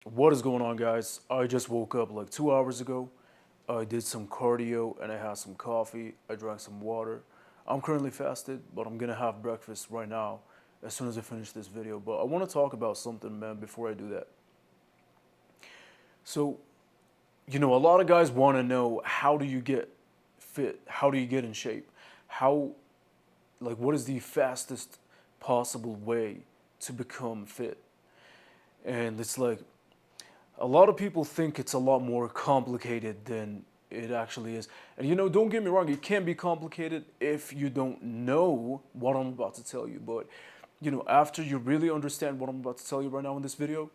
What is going on, guys? I just woke up like 2 hours ago. I did some cardio and I had some coffee. I drank some water. I'm currently fasted, but I'm gonna have breakfast right now as soon as I finish this video. But I want to talk about something, man, before I do that. So, a lot of guys want to know, how do you get fit? How do you get in shape? How, what is the fastest possible way to become fit? And it's like, a lot of people think it's a lot more complicated than it actually is. And don't get me wrong, it can be complicated if you don't know what I'm about to tell you. But, after you really understand what I'm about to tell you right now in this video,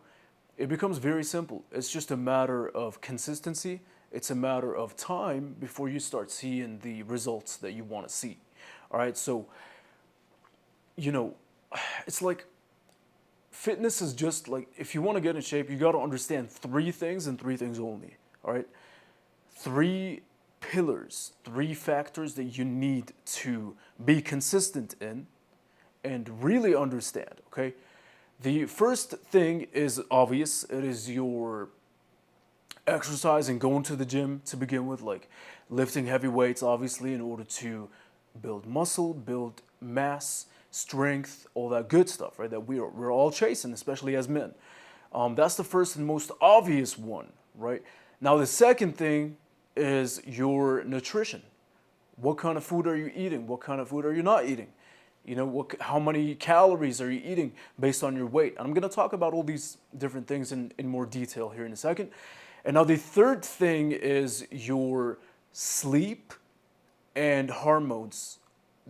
it becomes very simple. It's just a matter of consistency. It's a matter of time before you start seeing the results that you want to see. All right. So, you know, it's like fitness is just like, if you want to get in shape, you got to understand three things and three things only. All right. Three pillars, three factors that you need to be consistent in and really understand. Okay. The first thing is obvious. It is your exercise and going to the gym to begin with, like lifting heavy weights, obviously, in order to build muscle, build mass, strength, all that good stuff, right? That we're all chasing, especially as men. That's the first and most obvious one, right? Now, the second thing is your nutrition. What kind of food are you eating? What kind of food are you not eating? How many calories are you eating based on your weight? And I'm going to talk about all these different things in more detail here in a second. And now the third thing is your sleep and hormones.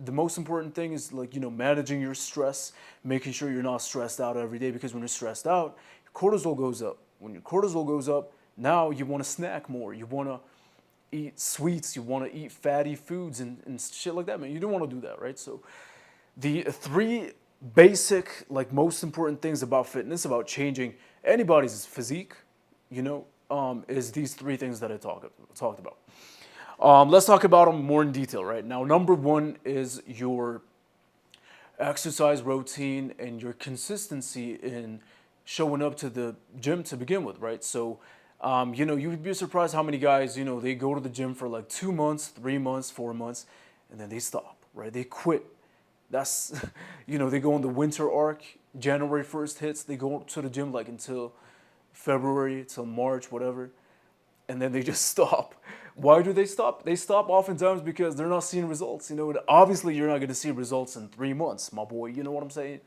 The most important thing is, managing your stress, making sure you're not stressed out every day, because when you're stressed out, your cortisol goes up. When your cortisol goes up, now you want to snack more. You want to eat sweets. You want to eat fatty foods and shit like that, man. You don't want to do that, right? So the three basic, most important things about fitness, about changing anybody's physique, is these three things that I talked about. Let's talk about them more in detail right now. Number one is your exercise routine and your consistency in showing up to the gym to begin with, right? So, you would be surprised how many guys, they go to the gym for like 2 months, 3 months, 4 months, and then they stop, right? They quit. That's, they go on the winter arc. January 1st hits, they go to the gym like until February, till March, whatever, and then they just stop. Why do they stop? They stop oftentimes because they're not seeing results. Obviously you're not going to see results in 3 months, my boy. You know what I'm saying?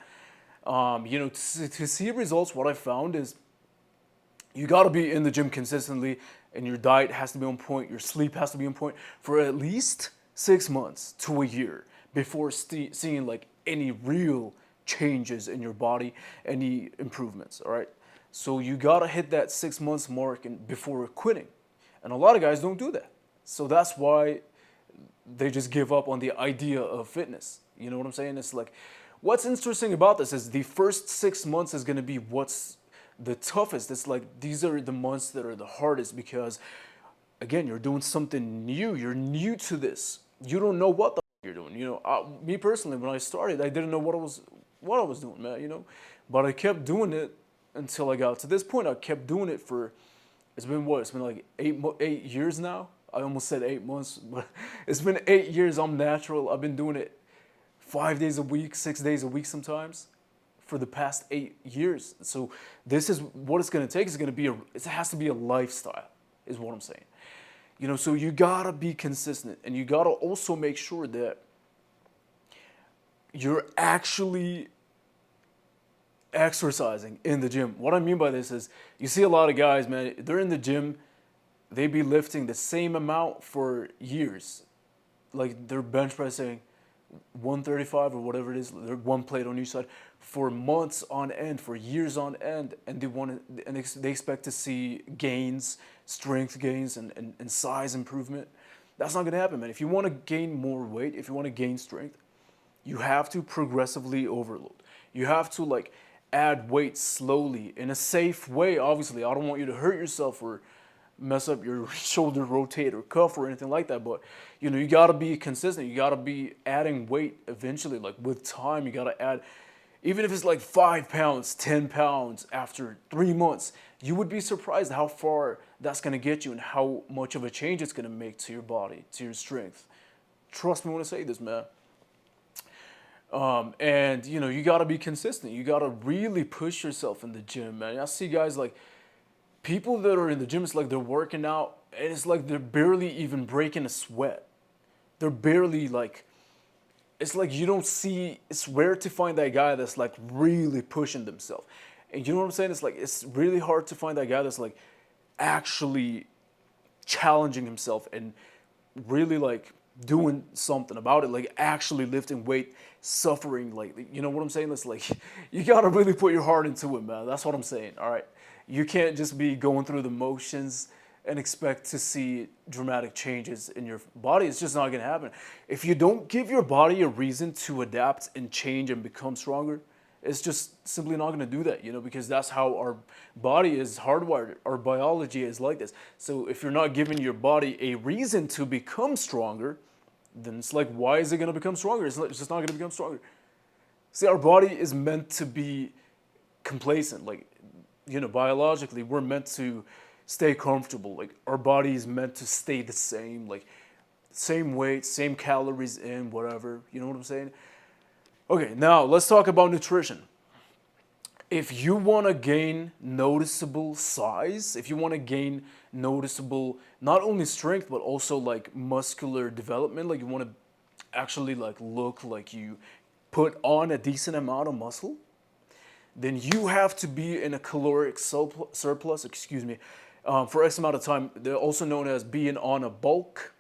To see results, what I found is you got to be in the gym consistently, and your diet has to be on point. Your sleep has to be on point for at least 6 months to a year before seeing like any real changes in your body, any improvements. All right. So you gotta hit that 6 months mark and before quitting, and a lot of guys don't do that. So that's why they just give up on the idea of fitness. You know what I'm saying? It's like, what's interesting about this is the first 6 months is gonna be what's the toughest. It's like, these are the months that are the hardest, because again, you're doing something new. You're new to this. You don't know what the you're doing. Me personally, when I started, I didn't know what I was doing, man. But I kept doing it until I got to this point. I kept doing it for, it's been what? It's been like 8 years now. I almost said 8 months, but it's been 8 years. I'm natural. I've been doing it 5 days a week, 6 days a week sometimes, for the past 8 years. So this is what it's gonna take. It has to be a lifestyle, is what I'm saying. So you gotta be consistent, and you gotta also make sure that you're actually exercising in the gym. What I mean by this is, you see a lot of guys, man, they're in the gym, they be lifting the same amount for years. Like, they're bench pressing 135 or whatever it is, they're one plate on each side for months on end, for years on end, and they expect to see gains, strength gains, and size improvement. That's not gonna happen, man. If you want to gain more weight, if you want to gain strength, you have to progressively overload. You have to add weight slowly in a safe way. Obviously, I don't want you to hurt yourself or mess up your shoulder, rotate, or cuff or anything like that. But you gotta be consistent. You gotta be adding weight eventually. Like, with time, you gotta add. Even if it's like 5 pounds, 10 pounds after 3 months, you would be surprised how far that's gonna get you and how much of a change it's gonna make to your body, to your strength. Trust me when I say this, man. And you gotta be consistent. You gotta really push yourself in the gym, man. I see guys like people that are in the gym, it's like they're working out and it's like they're barely even breaking a sweat. They're barely like, it's like you don't see, it's rare to find that guy that's like really pushing themselves. And you know what I'm saying? It's like, it's really hard to find that guy that's like actually challenging himself and really like doing something about it, like actually lifting weight, suffering, like, you know what I'm saying? It's like you gotta really put your heart into it, man. That's what I'm saying. All right, you can't just be going through the motions and expect to see dramatic changes in your body. It's just not gonna happen. If you don't give your body a reason to adapt and change and become stronger, it's just simply not going to do that, because that's how our body is hardwired. Our biology is like this. So if you're not giving your body a reason to become stronger, then it's like, why is it going to become stronger? It's just not going to become stronger. See, our body is meant to be complacent. Like, biologically, we're meant to stay comfortable. Like, our body is meant to stay the same, like, same weight, same calories in, whatever. You know what I'm saying? Okay, now let's talk about nutrition. If you want to gain noticeable size, if you want to gain noticeable not only strength but also like muscular development, like you want to actually like look like you put on a decent amount of muscle, then you have to be in a caloric surplus, for X amount of time. They're also known as being on a bulk.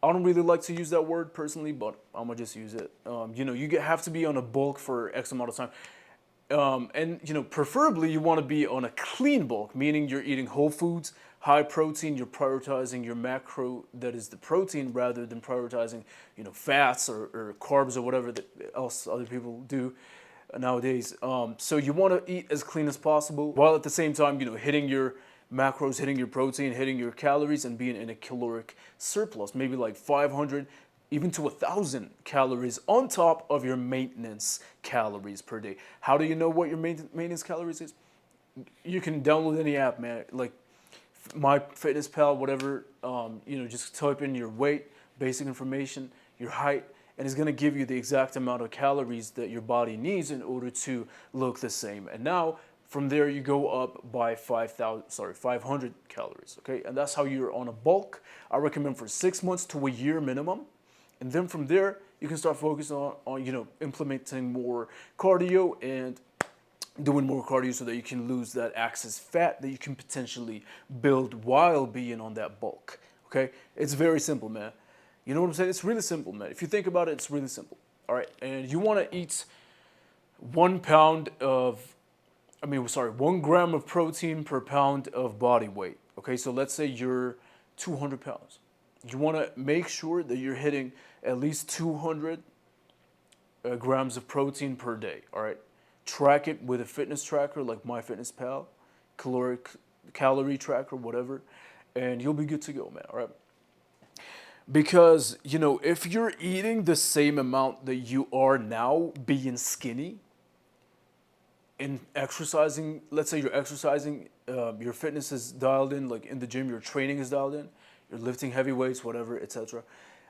I don't really like to use that word personally, but I'm gonna just use it. You have to be on a bulk for X amount of time. And preferably you want to be on a clean bulk, meaning you're eating whole foods, high protein. You're prioritizing your macro, that is the protein, rather than prioritizing, fats or carbs or whatever else other people do nowadays. So you want to eat as clean as possible, while at the same time, hitting your macros, hitting your protein, hitting your calories, and being in a caloric surplus, maybe like 500 even to 1,000 calories on top of your maintenance calories per day. How do you know what your maintenance calories is? You can download any app, man, like MyFitnessPal, whatever. Just type in your weight, basic information, your height, and it's gonna give you the exact amount of calories that your body needs in order to look the same. And now from there you go up by 500 calories, okay? And that's how you're on a bulk. I recommend for 6 months to a year minimum. And then from there, you can start focusing on implementing more cardio and doing more cardio so that you can lose that excess fat that you can potentially build while being on that bulk, okay? It's very simple, man. You know what I'm saying? It's really simple, man. If you think about it, it's really simple, all right? And you want to eat 1 gram of protein per pound of body weight, okay? So let's say you're 200 pounds. You want to make sure that you're hitting at least 200 grams of protein per day, all right? Track it with a fitness tracker like MyFitnessPal, calorie tracker, whatever, and you'll be good to go, man, all right? Because, if you're eating the same amount that you are now being skinny and exercising, let's say you're exercising, your fitness is dialed in, like in the gym, your training is dialed in, you're lifting heavy weights, whatever, etc.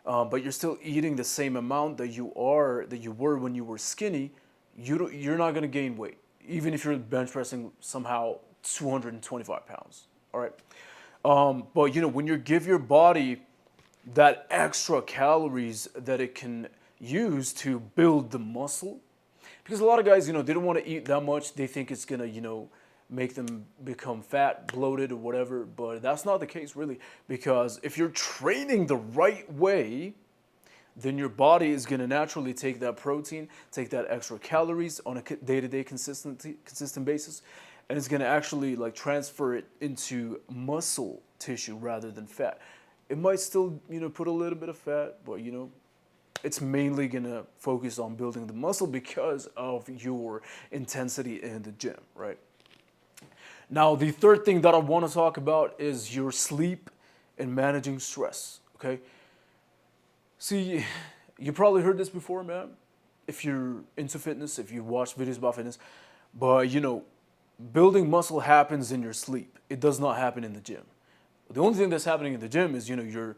But you're still eating the same amount that you were when you were skinny. You're not gonna gain weight, even if you're bench pressing somehow 225 pounds. All right. But when you give your body that extra calories that it can use to build the muscle, because a lot of guys, they don't want to eat that much. They think it's gonna, make them become fat, bloated, or whatever, but that's not the case really, because if you're training the right way, then your body is going to naturally take that protein, take that extra calories on a day-to-day consistent basis, and it's going to actually like transfer it into muscle tissue rather than fat. It might still, put a little bit of fat, but it's mainly going to focus on building the muscle because of your intensity in the gym, right? Now, the third thing that I want to talk about is your sleep and managing stress, okay? See, you probably heard this before, man. if you're into fitness, if you watch videos about fitness, but building muscle happens in your sleep. It does not happen in the gym. The only thing that's happening in the gym is you're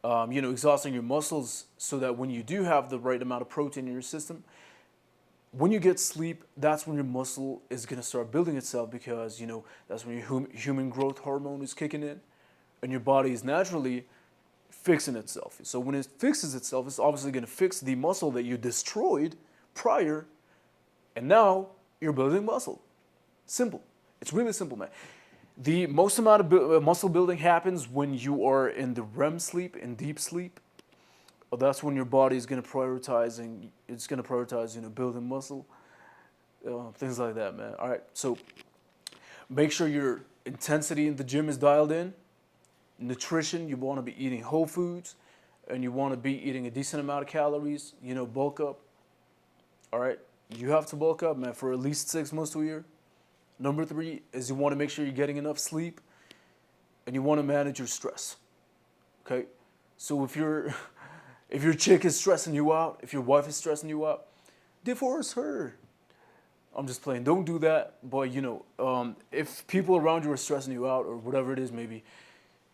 exhausting your muscles so that when you do have the right amount of protein in your system, when you get sleep, that's when your muscle is gonna start building itself, because that's when your human growth hormone is kicking in, and your body is naturally fixing itself. So when it fixes itself, it's obviously gonna fix the muscle that you destroyed prior, and now you're building muscle. Simple. It's really simple, man. The most amount of muscle building happens when you are in the REM sleep, in deep sleep. That's when your body is going to prioritize, and it's going to prioritize, building muscle, things like that, man. All right, so make sure your intensity in the gym is dialed in. Nutrition, you want to be eating whole foods, and you want to be eating a decent amount of calories. Bulk up. All right, you have to bulk up, man, for at least 6 months to a year. Number 3 is you want to make sure you're getting enough sleep, and you want to manage your stress. Okay, so if your chick is stressing you out, if your wife is stressing you out, divorce her. I'm just playing. Don't do that. But if people around you are stressing you out, or whatever it is, maybe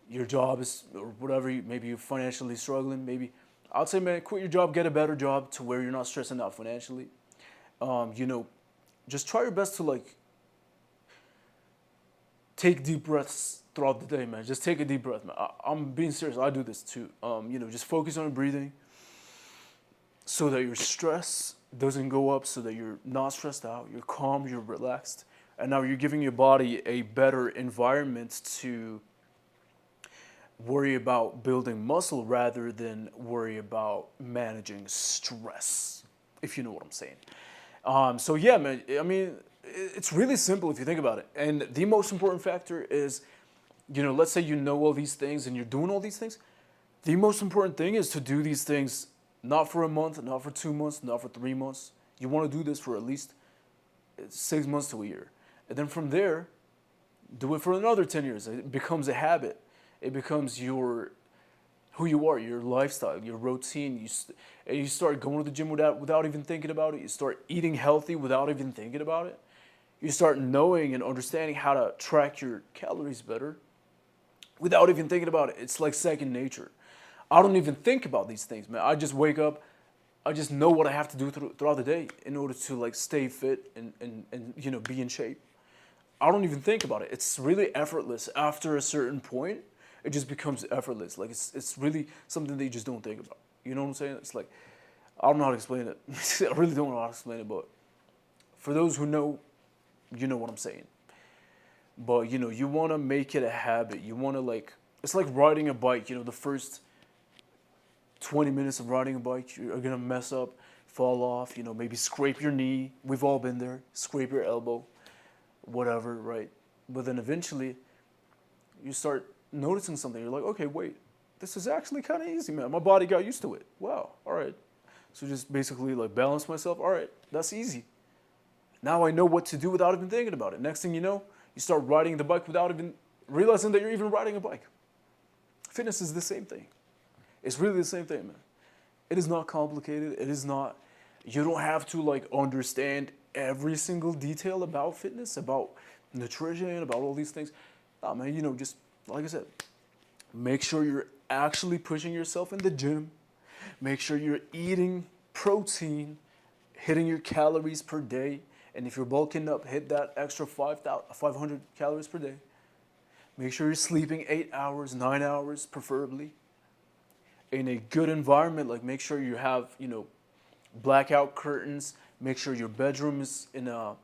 your job is, or whatever, maybe you're financially struggling, maybe I'd say, man, quit your job, get a better job to where you're not stressing out financially. Just try your best to take deep breaths throughout the day, man. Just take a deep breath, man. I'm being serious. I do this too. Just focus on breathing so that your stress doesn't go up, so that you're not stressed out, you're calm, you're relaxed. And now you're giving your body a better environment to worry about building muscle rather than worry about managing stress, if you know what I'm saying. So yeah, man, I mean, it's really simple if you think about it. And the most important factor is, let's say you know all these things and you're doing all these things. The most important thing is to do these things not for a month, not for 2 months, not for 3 months. You want to do this for at least 6 months to a year. And then from there, do it for another 10 years. It becomes a habit. It becomes who you are, your lifestyle, your routine. You start going to the gym without even thinking about it. You start eating healthy without even thinking about it. You start knowing and understanding how to track your calories better without even thinking about it. It's like second nature. I don't even think about these things, man. I just wake up. I just know what I have to do throughout the day in order to stay fit and be in shape. I don't even think about it. It's really effortless. After a certain point, it just becomes effortless. It's really something that you just don't think about. You know what I'm saying? It's like, I don't know how to explain it. I really don't know how to explain it, but for those who know, you know what I'm saying. But you want to make it a habit. You want to it's like riding a bike. The first 20 minutes of riding a bike, you're gonna mess up, fall off. Maybe scrape your knee. We've all been there. Scrape your elbow, whatever, right? But then eventually, you start noticing something. You're like, okay, wait, this is actually kind of easy, man. My body got used to it. Wow, all right. So just basically balance myself. All right, that's easy. Now I know what to do without even thinking about it. Next thing you know, you start riding the bike without even realizing that you're even riding a bike. Fitness is the same thing. It's really the same thing, man. It is not complicated. It is not, you don't have to understand every single detail about fitness, about nutrition, about all these things. Nah, man, just like I said, make sure you're actually pushing yourself in the gym. Make sure you're eating protein, hitting your calories per day. And if you're bulking up, hit that extra 500 calories per day. Make sure you're sleeping 8 hours, 9 hours, preferably. In a good environment, make sure you have, blackout curtains. Make sure your bedroom is in a,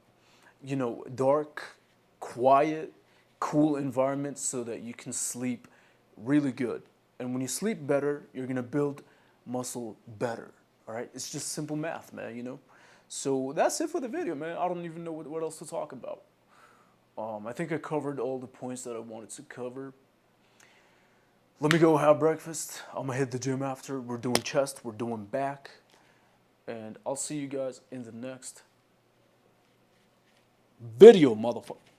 dark, quiet, cool environment so that you can sleep really good. And when you sleep better, you're going to build muscle better. All right? It's just simple math, man, So that's it for the video, man. I don't even know what else to talk about. I think I covered all the points that I wanted to cover. Let me go have breakfast. I'm going to hit the gym after. We're doing chest. We're doing back. And I'll see you guys in the next video, motherfucker.